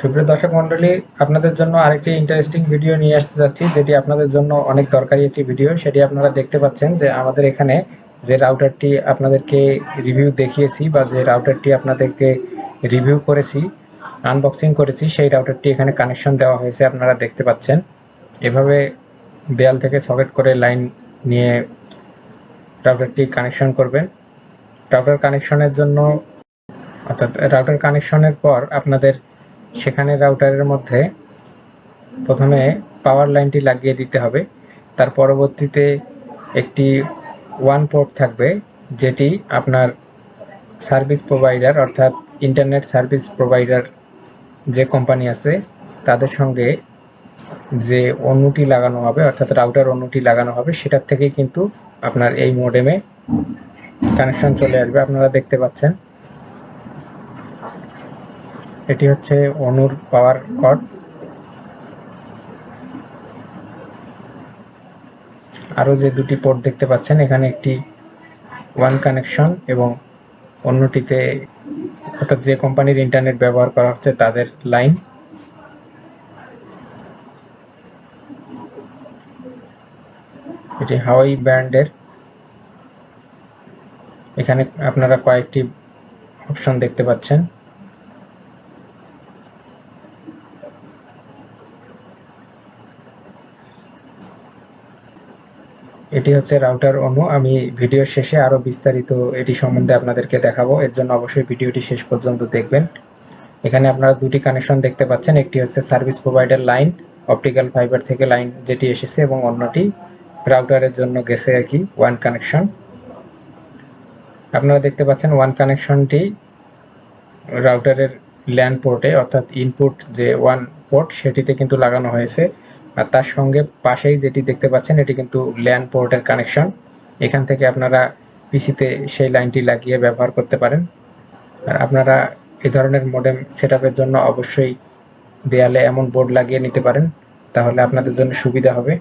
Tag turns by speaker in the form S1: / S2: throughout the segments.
S1: সুপ্রিয় দর্শক মণ্ডলী, আপনাদের জন্য আরেকটি ইন্টারেস্টিং ভিডিও নিয়ে আসতে যাচ্ছি, যেটি আপনাদের জন্য অনেক দরকারি একটি ভিডিও। সেটি আপনারা দেখতে পাচ্ছেন যে আমাদের এখানে যে রাউটারটি আপনাদেরকে রিভিউ দেখিয়েছি বা যে রাউটারটি আপনাদেরকে রিভিউ করেছি, আনবক্সিং করেছি, সেই রাউটারটি এখানে কানেকশন দেওয়া হয়েছে। আপনারা দেখতে পাচ্ছেন এভাবে দেয়াল থেকে সকেট করে লাইন নিয়ে রাউটারটি কানেকশন করবেন। রাউটার কানেকশনের জন্য অর্থাৎ রাউটার কানেকশনের পর আপনাদের সেখানে রাউটারের মধ্যে প্রথমে পাওয়ার লাইনটি লাগিয়ে দিতে হবে। তার পরবর্তীতে একটি ওয়ান পোর্ট থাকবে, যেটি আপনার সার্ভিস প্রোভাইডার অর্থাৎ ইন্টারনেট সার্ভিস প্রোভাইডার যে কোম্পানি আছে তাদের সঙ্গে যে অন্যটি লাগানো হবে অর্থাৎ রাউটার অন্যটি লাগানো হবে, সেটার থেকেই কিন্তু আপনার এই মডেমে কানেকশন চলে আসবে। আপনারা দেখতে পাচ্ছেন এটি হচ্ছে অনুর পাওয়ার কর্ড। আরও যে দুটি পোর্ট দেখতে পাচ্ছেন, এখানে একটি ওয়ান কানেকশন এবং অন্যটিতে অর্থাৎ যে কোম্পানির ইন্টারনেট ব্যবহার করা হচ্ছে তাদের লাইন। এটি হাওয়াই ব্র্যান্ডের। এখানে আপনারা কয়েকটি অপশন দেখতে পাচ্ছেন। এটি হচ্ছে রাউটার অনু। আমি ভিডিওর শেষে আরো বিস্তারিত এটি সম্বন্ধে আপনাদেরকে দেখাবো, এর জন্য অবশ্যই ভিডিওটি শেষ পর্যন্ত দেখবেন। এখানে আপনারা দুটি কানেকশন দেখতে পাচ্ছেন, একটি হচ্ছে service provider line, optical fibre থেকে লাইন যেটি এসেছে, এবং অন্যটি রাউটারের জন্য গেছে আর কি, ওয়ান কানেকশন। আপনারা দেখতে পাচ্ছেন ওয়ান কানেকশনটি রাউটারের ল্যান পোর্টে অর্থাৎ ইনপুট যে ওয়ান পোর্ট সেটিতে কিন্তু লাগানো হয়েছে, আর তার সঙ্গে পাশেই যেটি দেখতে পাচ্ছেন এটি কিন্তু ল্যান পোর্টের কানেকশন। এখান থেকে আপনারা পিসিতে সেই লাইনটি লাগিয়ে ব্যবহার করতে পারেন। আর আপনারা এই ধরনের মডেম সেটআপের জন্য অবশ্যই দেয়ালে এমন বোর্ড লাগিয়ে নিতে পারেন, তাহলে আপনাদের জন্য সুবিধা হবে।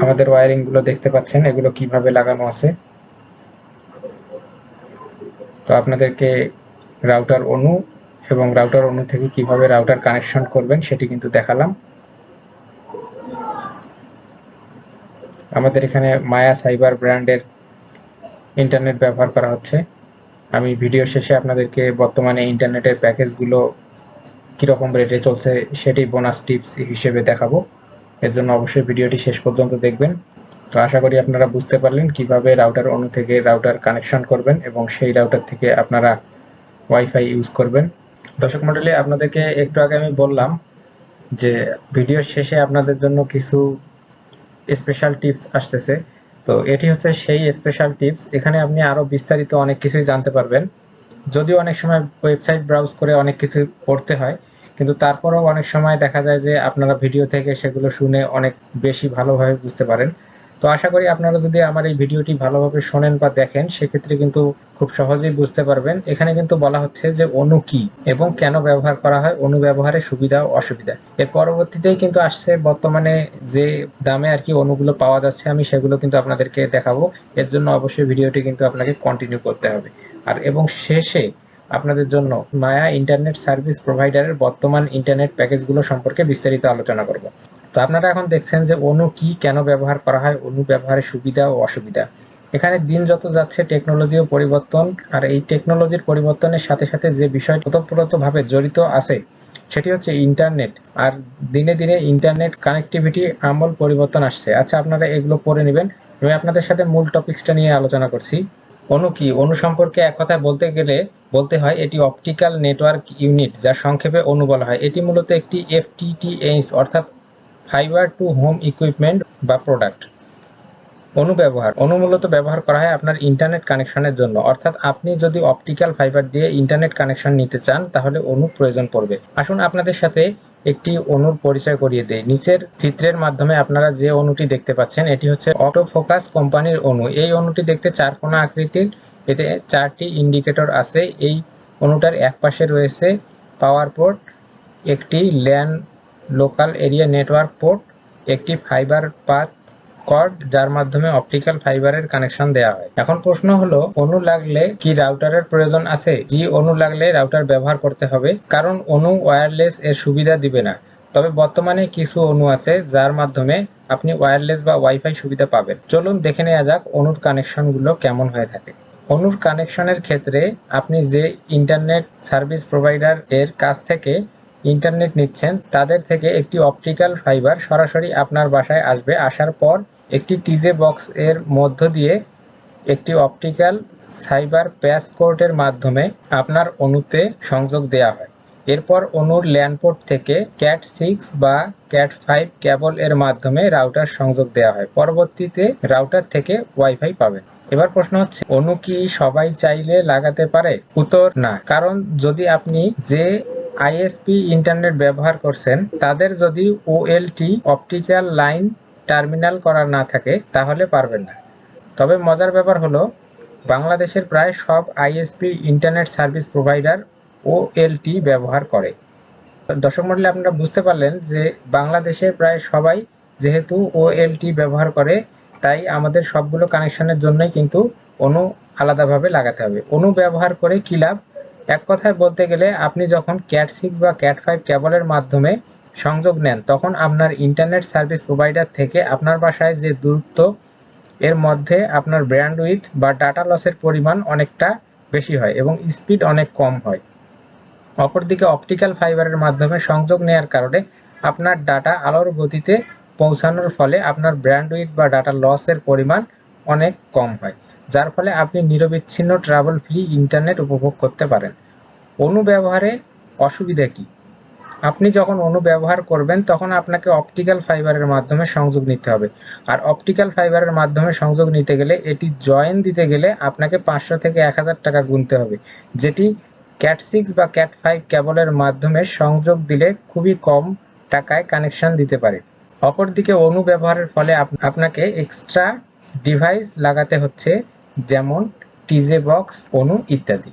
S1: আমাদের ওয়্যারিং গুলো দেখতে পাচ্ছেন, এগুলো কিভাবে লাগানো আছে। তো আপনাদেরকে রাউটার অনু এবং রাউটার অনু থেকে কিভাবে রাউটার কানেকশন করবেন সেটি কিন্তু দেখালাম। আমাদের এখানে মায়া সাইবার ব্র্যান্ডের ইন্টারনেট ব্যবহার করা হচ্ছে। আমি ভিডিও শেষে আপনাদেরকে বর্তমানে ইন্টারনেটের প্যাকেজগুলো কীরকম রেটে চলছে সেটি বোনাস টিপস হিসেবে দেখাবো, এর জন্য অবশ্যই ভিডিওটি শেষ পর্যন্ত দেখবেন। তো আশা করি আপনারা বুঝতে পারলেন কিভাবে রাউটার অনু থেকে রাউটার কানেকশন করবেন এবং সেই রাউটার থেকে আপনারা ওয়াইফাই ইউজ করবেন। দর্শক মণ্ডলী, আপনাদেরকে একটু আগে আমি বললাম যে ভিডিওর শেষে আপনাদের জন্য কিছু স্পেশাল টিপস আসতেছে। তো এটি হচ্ছে সেই স্পেশাল টিপস। এখানে আপনি আরও বিস্তারিত অনেক কিছুই জানতে পারবেন। যদিও অনেক সময় ওয়েবসাইট ব্রাউজ করে অনেক কিছু পড়তে হয়, কিন্তু তারপরেও অনেক সময় দেখা যায় যে আপনারা ভিডিও থেকে সেগুলো শুনে অনেক বেশি ভালোভাবে বুঝতে পারেন। তো আশা করি আপনারা যদি আমার এই ভিডিওটি ভালোভাবে শোনেন বা দেখেন, সেক্ষেত্রে কিন্তু খুব সহজেই বুঝতে পারবেন। এখানে কিন্তু বলা হচ্ছে যে অণু কি এবং কেন ব্যবহার করা হয়, অণু ব্যবহারের সুবিধা ও অসুবিধা। এর পরবর্তীতেই কিন্তু আসছে বর্তমানে যে দামে আর কি অণুগুলো পাওয়া যাচ্ছে, আমি সেগুলো কিন্তু আপনাদেরকে দেখাবো। এর জন্য অবশ্যই ভিডিওটি কিন্তু আপনাকে কন্টিনিউ করতে হবে। আর এবং শেষে আপনাদের জন্য মায়া ইন্টারনেট সার্ভিস প্রোভাইডারের বর্তমান ইন্টারনেট প্যাকেজগুলো সম্পর্কে বিস্তারিত আলোচনা করব। তো আপনারা এখন দেখছেন যে অণু কি, কেন ব্যবহার করা হয়, অণু ব্যবহারের সুবিধা ও অসুবিধা। এখানে দিন যত যাচ্ছে টেকনোলজিও পরিবর্তন, আর এই টেকনোলজির পরিবর্তনের সাথে সাথে যে বিষয় ওতপ্রোতভাবে জড়িত আছে সেটি হচ্ছে ইন্টারনেট। আর দিনে দিনে ইন্টারনেট কানেক্টিভিটি আমূল পরিবর্তন আসছে। আচ্ছা, আপনারা এগুলো পড়ে নেবেন। আমি আপনাদের সাথে মূল টপিকসটা নিয়ে আলোচনা করছি। অণু কি? অণু সম্পর্কে এক কথায় বলতে গেলে বলতে হয় এটি অপটিক্যাল নেটওয়ার্ক ইউনিট, যা সংক্ষেপে অণু বলা হয়। এটি মূলত একটি এফটিটিএইচ অর্থাৎ ফাইবার টু হোম ইকুইপমেন্ট বা প্রোডাক্ট। অণু ব্যবহার। অণু মূলত ব্যবহার করা হয় আপনার ইন্টারনেট কানেকশনের জন্য, অর্থাৎ আপনি যদি অপটিক্যাল ফাইবার দিয়ে ইন্টারনেট কানেকশন নিতে চান তাহলে অণু প্রয়োজন পড়বে। আসুন আপনাদের সাথে একটি অণুর পরিচয় করিয়ে দেই। নিচের চিত্রের মাধ্যমে আপনারা যে অণুটি দেখতে পাচ্ছেন এটি হচ্ছে অটোফোকাস কোম্পানির অণু। এই অণুটি দেখতে চারকোনা আকৃতির, এতে 4টি ইন্ডিকেটর আছে। এই অণুটার এক পাশে রয়েছে পাওয়ার পোর্ট, একটি LAN local area network port, একটি ফাইবার পাথ কর্ড যার মাধ্যমে অপটিক্যাল ফাইবারের কানেকশন দেওয়া হয়। এখন প্রশ্ন হলো, অণু লাগলে কি রাউটারের প্রয়োজন আছে? জি, অণু লাগলে রাউটার ব্যবহার করতে হবে, কারণ অণু ওয়্যারলেস এর সুবিধা দিবে না। তবে বর্তমানে কিছু অণু আছে যার মাধ্যমে আপনি ওয়্যারলেস বা ওয়াইফাই সুবিধা পাবেন। চলুন দেখে নেওয়া যাক অণুর কানেকশনগুলো কেমন হয়ে থাকে। অণুর কানেকশনের ক্ষেত্রে আপনি যে ইন্টারনেট সার্ভিস প্রোভাইডার এর কাছ থেকে ইন্টারনেট নিচ্ছেন তাদের থেকে একটি অপটিক্যাল ফাইবার সরাসরি আপনার বাসায় আসবে। আসার পর একটি টিজে বক্স এর মধ্য দিয়ে একটি অপটিক্যাল সাইবার প্যাস কোডের মাধ্যমে আপনার অণুতে সংযোগ দেওয়া হয়। এরপর অণুর ল্যান পোর্ট থেকে ক্যাট 6 বা ক্যাট 5 কেবল এর মাধ্যমে রাউটার সংযোগ দেওয়া হয়। পরবর্তীতে রাউটার থেকে ওয়াইফাই পাবেন। এবার প্রশ্ন হচ্ছে, অণু কি সবাই চাইলে লাগাতে পারে? উত্তর না, কারণ যদি আপনি যে আইএসপি ইন্টারনেট ব্যবহার করছেন তাদের যদি ওএলটি অপটিক্যাল লাইন টার্মিনাল করা না থাকে তাহলে পারবেন না। তবে মজার ব্যাপার হলো, বাংলাদেশের প্রায় সব ISP internet service provider OLT ব্যবহার করে। দর্শক মণ্ডলী, আপনারা বুঝতে পারলেন যে বাংলাদেশে প্রায় সবাই যেহেতু ওএলটি ব্যবহার করে, তাই আমাদের সবগুলো কানেকশনের জন্যই কিন্তু অণু আলাদাভাবে লাগাতে হবে। অণু ব্যবহার করে কী লাভ? এক কথায় বলতে গেলে, আপনি যখন ক্যাট 6 বা ক্যাট 5 কেবলের মাধ্যমে সংযোগ নেন তখন আপনার ইন্টারনেট সার্ভিস প্রোভাইডার থেকে আপনার বাসায় যে দূরত্ব, এর মধ্যে আপনার ব্যান্ডউইথ বা ডাটা লসের পরিমাণ অনেকটা বেশি হয় এবং স্পিড অনেক কম হয়। অপরদিকে অপটিক্যাল ফাইবারের মাধ্যমে সংযোগ নেওয়ার কারণে আপনার ডাটা আলোর গতিতে পৌঁছানোর ফলে আপনার ব্যান্ডউইথ বা ডাটা লসের পরিমাণ অনেক কম হয়, যার ফলে আপনি নিরবিচ্ছিন্ন ট্রাভেল ফ্রি ইন্টারনেট উপভোগ করতে পারেন। অণু ব্যবহারে অসুবিধা কী? আপনি যখন অণু ব্যবহার করবেন তখন আপনাকে অপটিক্যাল ফাইবারের মাধ্যমে সংযোগ নিতে হবে। আর অপটিক্যাল ফাইবারের মাধ্যমে সংযোগ নিতে গেলে এটি জয়েন দিতে গেলে আপনাকে 500 থেকে 1000 টাকা গুনতে হবে, যেটি ক্যাট 6 বা ক্যাট 5 কেবলের মাধ্যমে সংযোগ দিলে খুবই কম টাকায় কানেকশন দিতে পারে। অপরদিকে অণু ব্যবহারের ফলে আপনাকে এক্সট্রা ডিভাইস লাগাতে হচ্ছে, যেমন টিজে বক্স, অণু ইত্যাদি।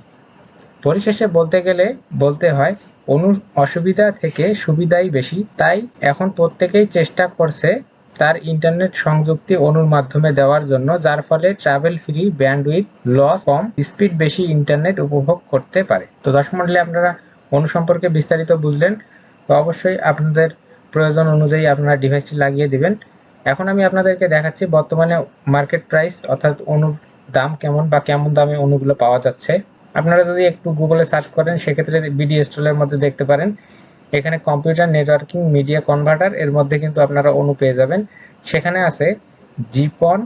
S1: পরিশেষে বলতে গেলে বলতে হয়, অণুর অসুবিধা থেকে সুবিধাই বেশি। তাই এখন প্রত্যেকেই চেষ্টা করছে তার ইন্টারনেট সংযুক্তি অণুর মাধ্যমে দেওয়ার জন্য, যার ফলে ট্রাভেল ফ্রি, ব্যান্ডউইথ লস কম, স্পিড বেশি ইন্টারনেট উপভোগ করতে পারে। তো দর্শক মণ্ডলী, আপনারা অণু সম্পর্কে বিস্তারিত বুঝলেন। তো অবশ্যই আপনাদের প্রয়োজন অনুযায়ী আপনারা ডিভাইসটি লাগিয়ে দিবেন। এখন আমি আপনাদেরকে দেখাচ্ছি বর্তমানে মার্কেট প্রাইস, অর্থাৎ অণুর দাম কেমন বা কেমন দামে অণুগুলো পাওয়া যাচ্ছে। আপনারা যদি একটু গুগলে সার্চ করেন সেক্ষেত্রে বিডি স্টলের মধ্যে দেখতে পারেন, এখানে কম্পিউটার নেটওয়ার্কিং মিডিয়া কনভার্টার এর মধ্যে কিন্তু আপনারা অণু পেয়ে যাবেন। সেখানে আছে জিপন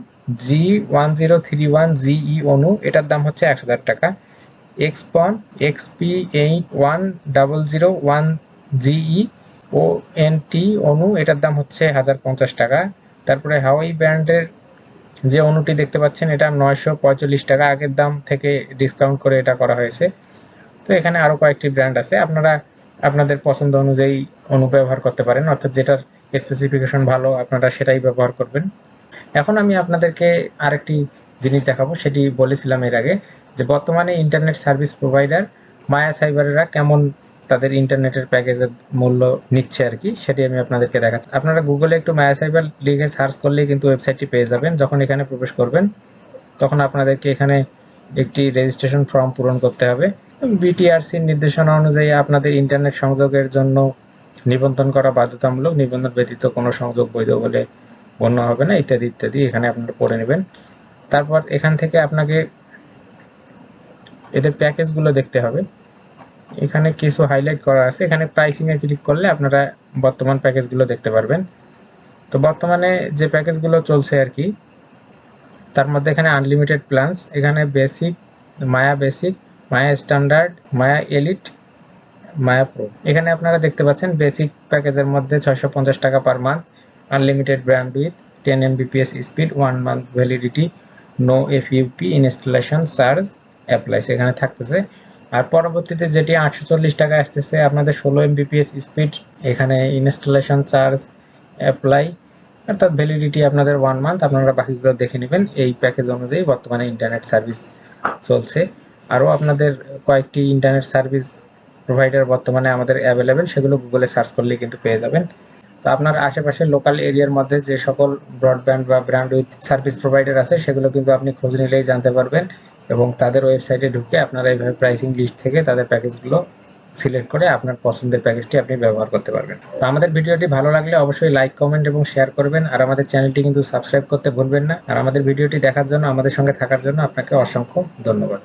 S1: G1031GE অণু, এটার দাম হচ্ছে 1000 টাকা। এক্সপন XP810001GE ONT অণু, এটার দাম হচ্ছে 1050 টাকা। তারপরে হাওয়াই ব্র্যান্ডের যে অণুটি দেখতে পাচ্ছেন এটা 945 টাকা, আগের দাম থেকে ডিসকাউন্ট করে এটা করা হয়েছে। তো এখানে আরও কয়েকটি ব্র্যান্ড আছে, আপনারা আপনাদের পছন্দ অনুযায়ী অণু ব্যবহার করতে পারেন, অর্থাৎ যেটার স্পেসিফিকেশন ভালো আপনারা সেটাই ব্যবহার করবেন। এখন আমি আপনাদেরকে আরেকটি জিনিস দেখাবো, সেটি বলেছিলাম এর আগে, যে বর্তমানে ইন্টারনেট সার্ভিস প্রোভাইডার মায়া সাইবারেরা কেমন তাদের ইন্টারনেটের প্যাকেজের মূল্য নিচ্ছে আর কি, সেটি আমি আপনাদেরকে দেখাচ্ছি। আপনারা গুগলে একটু মায়া সাইবার লিখে সার্চ করলেই কিন্তু ওয়েবসাইটটি পেয়ে যাবেন। যখন এখানে প্রবেশ করবেন তখন আপনাদেরকে এখানে একটি রেজিস্ট্রেশন ফর্ম পূরণ করতে হবে। বিটিআরসির নির্দেশনা অনুযায়ী আপনাদের ইন্টারনেট সংযোগের জন্য নিবন্ধন করা বাধ্যতামূলক, নিবন্ধন ব্যতীত কোনো সংযোগ বৈধ বলে গণ্য হবে না, ইত্যাদি ইত্যাদি এখানে আপনারা পড়ে নেবেন। তারপর এখান থেকে আপনাকে এদের প্যাকেজগুলো দেখতে হবে, এখানে কিছু হাইলাইট করা আছে, এখানে প্রাইসিংয়ে ক্লিক করলে আপনারা বর্তমান প্যাকেজগুলো দেখতে পারবেন। তো বর্তমানে যে প্যাকেজগুলো চলছে আর কি, তার মধ্যে এখানে আনলিমিটেড প্ল্যান্স, এখানে basic, Maya standard, Maya elite, Maya pro. এখানে আপনারা দেখতে পাচ্ছেন বেসিক প্যাকেজের মধ্যে 650 টাকা per month, unlimited bandwidth, 10 Mbps speed, 1 month validity, no FUP, installation charge applies এখানে থাকতেছে। আর পরবর্তীতে যেটি 840 টাকা আসতেছে আপনাদের 16 Mbps স্পিড, এখানে ইনস্টলেশন চার্জ অ্যাপ্লাই, অর্থাৎ ভ্যালিডিটি আপনাদের 1 মান্থ। আপনারা বাকিগুলো দেখে নেবেন। এই প্যাকেজ অনুযায়ী বর্তমানে ইন্টারনেট সার্ভিস চলছে। আরও আপনাদের কয়েকটি ইন্টারনেট সার্ভিস প্রোভাইডার বর্তমানে আমাদের অ্যাভেলেবেল, সেগুলো গুগলে সার্চ করলেই কিন্তু পেয়ে যাবেন। তো আপনার আশেপাশের লোকাল এরিয়ার মধ্যে যে সকল ব্রডব্যান্ড বা ব্র্যান্ড উইথ সার্ভিস প্রোভাইডার আছে সেগুলো কিন্তু আপনি খোঁজ নিলেই জানতে পারবেন, এবং তাদের ওয়েবসাইটে ঢুকে আপনারা এইভাবে প্রাইসিং লিস্ট থেকে তাদের প্যাকেজগুলো সিলেক্ট করে আপনার পছন্দের প্যাকেজটি আপনি ব্যবহার করতে পারবেন। তো আমাদের ভিডিওটি ভালো লাগলে অবশ্যই লাইক, কমেন্ট এবং শেয়ার করবেন, আর আমাদের চ্যানেলটি কিন্তু সাবস্ক্রাইব করতে ভুলবেন না। আর আমাদের ভিডিওটি দেখার জন্য, আমাদের সঙ্গে থাকার জন্য আপনাকে অসংখ্য ধন্যবাদ।